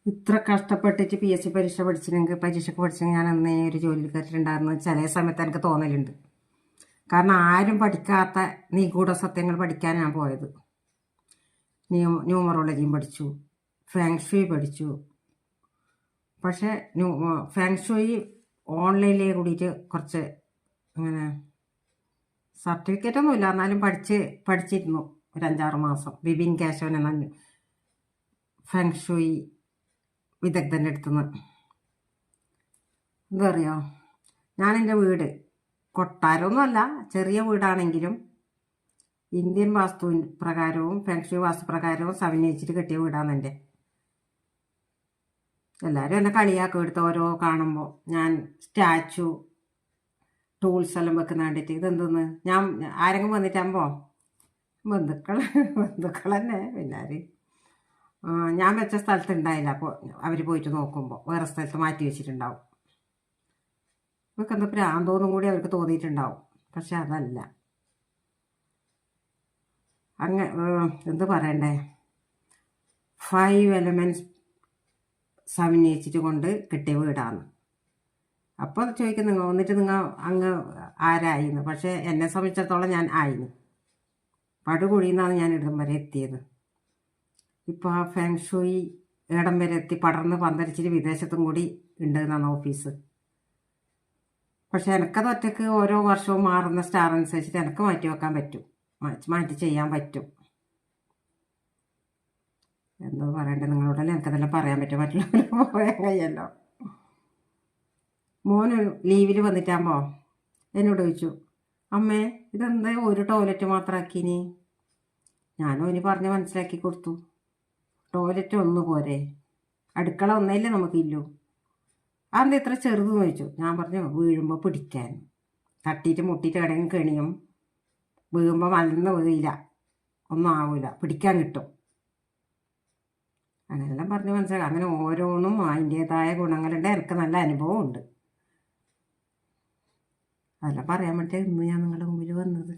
ഇത്ര കഷ്ടപ്പെട്ടിട്ട് PSC പരീക്ഷ പഠിച്ചില്ലെങ്കിൽ പരീക്ഷയ്ക്ക് പഠിച്ചെങ്കിൽ ഞാൻ അന്നേ ഒരു ജോലിയിൽ കയറ്റിയിട്ടുണ്ടായിരുന്നു ചില സമയത്ത് എനിക്ക് തോന്നലുണ്ട്. കാരണം ആരും പഠിക്കാത്ത നിഗൂഢ സത്യങ്ങൾ പഠിക്കാൻ ഞാൻ പോയത്. ന്യൂമറോളജിയും പഠിച്ചു, ഫാങ്ഷുയി പഠിച്ചു. പക്ഷേ ഫാങ്ഷുയി ഓൺലൈനിലേക്ക് കൂടിയിട്ട് കുറച്ച് അങ്ങനെ സർട്ടിഫിക്കറ്റൊന്നും ഇല്ല, എന്നാലും പഠിച്ചിരുന്നു ഒരു 5-6 മാസം. ബിബിൻ കേശവൻ എന്ന ഫാങ്ഷുയി വിദഗ്ധൻ്റെ അടുത്തുനിന്ന്. എന്താ പറയുക, ഞാൻ എൻ്റെ വീട് കൊട്ടാരമൊന്നുമല്ല, ചെറിയ വീടാണെങ്കിലും ഇന്ത്യൻ വാസ്തു പ്രകാരവും ഫെങ്ഷുയി വാസ്തു പ്രകാരവും സമന്വയിച്ചിട്ട് കെട്ടിയ വീടാണ് എൻ്റെ. എല്ലാവരും എന്നെ കളിയാക്കും എടുത്ത് ഓരോ കാണുമ്പോൾ. ഞാൻ സ്റ്റാച്ചു ടൂൾസ് എല്ലാം വെക്കുന്ന കണ്ടിട്ട് ഇതെന്തോന്ന്, ഞാൻ ആരെങ്കിലും വന്നിട്ടാകുമ്പോൾ ബന്ധുക്കൾ തന്നെ. പിന്നെ ഞാൻ വെച്ച സ്ഥലത്ത് ഉണ്ടായില്ല, അപ്പോൾ അവർ പോയിട്ട് നോക്കുമ്പോൾ വേറെ സ്ഥലത്ത് മാറ്റി വെച്ചിട്ടുണ്ടാവും. ഇവർക്ക് എന്താ ഭ്രാന്തോന്നും കൂടി അവർക്ക് തോന്നിയിട്ടുണ്ടാവും. പക്ഷെ അതല്ല, എന്ത് പറയണ്ടേ, 5 എലമെൻറ്റ്സ് സമന്വയിച്ചിട്ട് കൊണ്ട് കിട്ടിയ വീടാണ്. അപ്പോൾ ചോദിക്കും നിങ്ങൾ വന്നിട്ട് നിങ്ങൾ അങ്ങ് ആരായിന്ന്. പക്ഷേ എന്നെ സംബന്ധിച്ചിടത്തോളം ഞാൻ ആയിന്ന്. പടുകുഴിയിൽ നിന്നാണ് ഞാൻ ഇടം വരെ എത്തിയത്. ഇപ്പോൾ ആ ഫെങ്ഷുയി ഇടം വരെ എത്തി പടർന്ന് പന്തലിച്ചിട്ട് വിദേശത്തും കൂടി ഉണ്ട് എന്നാണ് ഓഫീസ്. പക്ഷെ എനിക്കത് ഒറ്റയ്ക്ക് ഓരോ വർഷവും മാറുന്ന സ്റ്റാർ അനുസരിച്ചിട്ട് എനിക്ക് മാറ്റി വെക്കാൻ പറ്റും, മാറ്റി ചെയ്യാൻ പറ്റും. എന്തോ പറയണ്ടേ നിങ്ങളോടല്ലേ, എനിക്കതെല്ലാം പറയാൻ പറ്റും, മറ്റുള്ളവർ പറയാൻ കഴിയല്ലോ. മോന് ലീവിൽ വന്നിട്ടാകുമ്പോൾ എന്നോട് ചോദിച്ചു, അമ്മേ ഇതെന്താ ഒരു ടോയ്ലറ്റ് മാത്രമാക്കിനി? ഞാനും ഇനി പറഞ്ഞ് മനസ്സിലാക്കി കൊടുത്തു. ടോയ്ലറ്റ് ഒന്ന് പോരെ, അടുക്കള ഒന്നേല്ലേ നമുക്കില്ലോ, അതെന്താ ഇത്ര ചെറുതെന്ന് ചോദിച്ചു. ഞാൻ പറഞ്ഞു വീഴുമ്പോൾ പിടിക്കാൻ, തട്ടിയിട്ട് മുട്ടിയിട്ട് എവിടെയെങ്കിലും കെണിയും, വീഴുമ്പോൾ മലന്ന് വീഴില്ല, ഒന്നും ആവില്ല, പിടിക്കാൻ കിട്ടും. അങ്ങനെല്ലാം പറഞ്ഞ് മനസ്സിലാക്കാം. അങ്ങനെ ഓരോന്നും അതിൻ്റേതായ ഗുണങ്ങളുണ്ട്. എനിക്ക് നല്ല അനുഭവമുണ്ട്. അതെല്ലാം പറയാൻ വേണ്ടി ഇന്ന് ഞാൻ നിങ്ങളുടെ മുമ്പിൽ വന്നത്.